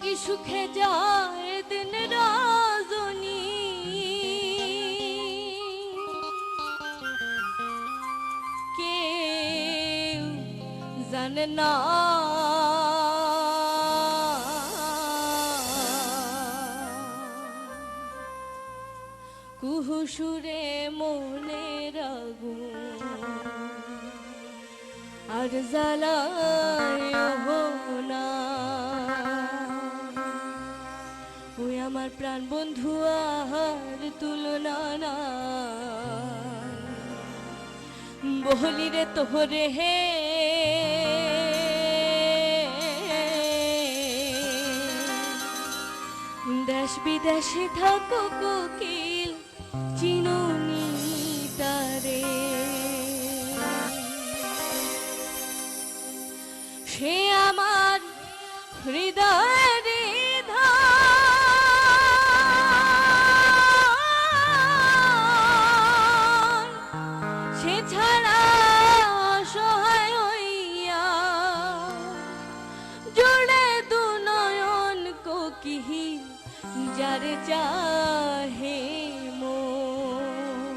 কি সুখে যায় দিন রজনী, কেউ জানে না। কুহু সুরে মনের আগুন আর জ্বালায় না। ওই আমার প্রাণ বন্ধু আর তুলনা না। বলি রে তোহরে হে দেশ বিদেশে থাকো কোকিল চিনুনি তারে। সে আমার হৃদয়ের সে ছাড়া সহায় হইয়া জোড়ে দু নয়ন কোকিল যার চাহে মন।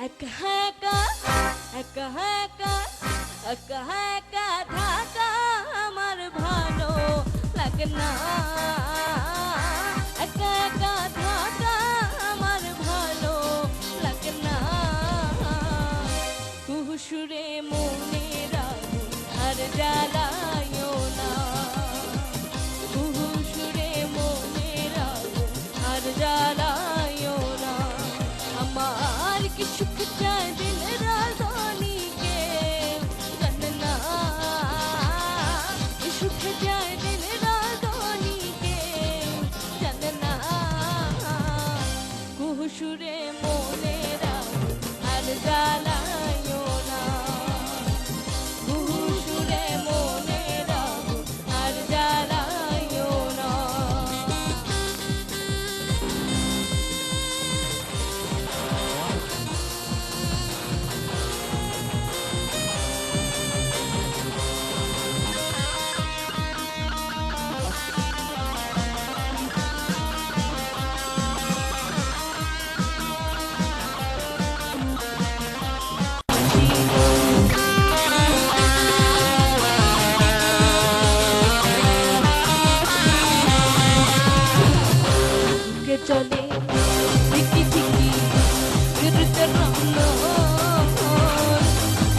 একা একা একা একা একা একা থাকা আমার ভালো লাগে না। একা একা থাকা আমার ভালো লাগে না। কুহু সুরে মনের আগুন আর জ্বালায়ও না। কুহু সুরে মনের আগুন আর জ্বালায়ও না। আমার কি সুখ চায় দিন রাজধানী কে জানে না। কি সুখ চায় দিন রাজধানী কে জানে না। কুহু সুরে মনের আগুন আর জ্বালায়ও না। কুহু সুরে মনের আগুন আর জ্বালায়ও না। চলে ঝিকি ঝিকি বিরুদ্ধের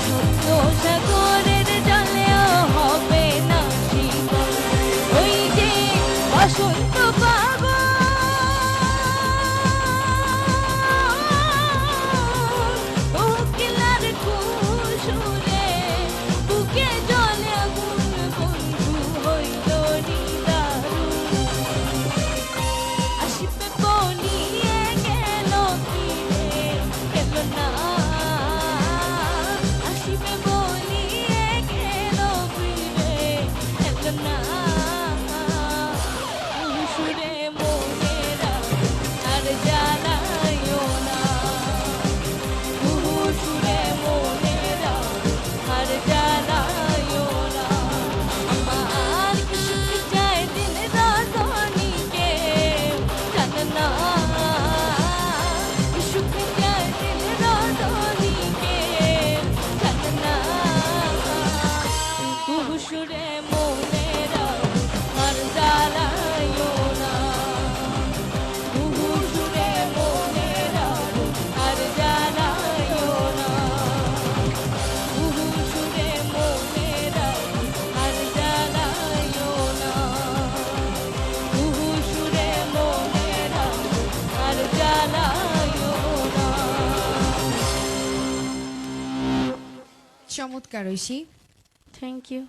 সত্য সাগরের জলেও হবে না জীবন। ওই যে বসন্ত পাগল কোকিলার কুসুরে বুকে জলে আগুন বন্ধু হইল নিদারুণ। আসিবে বলিয়ে গেল ফিরে গেল না। আসিবে বলিয়ে গেল ফিরে গেল না। কুহু সুরে মনের আগুন আর জ্বালায়ও না। কুহু সুরে মনের আগুন আর জ্বালায়ও না। আমার কি সুখ চায় দিন রাজধানী কে জানে না। কি সুখ চায় দিন রাজধানী কে জানে না। কুহু সুরে মনের আগুন আর জ্বালায়ও না। কুহু সুরে মনের আগুন আর জ্বালায়ও না। কুহু সুরে মনের আগুন আর জ্বালায়ও না। কুহু সুরে মনের আগুন আর জ্বালায়ও না। চমৎকার ঐশী। Thank you.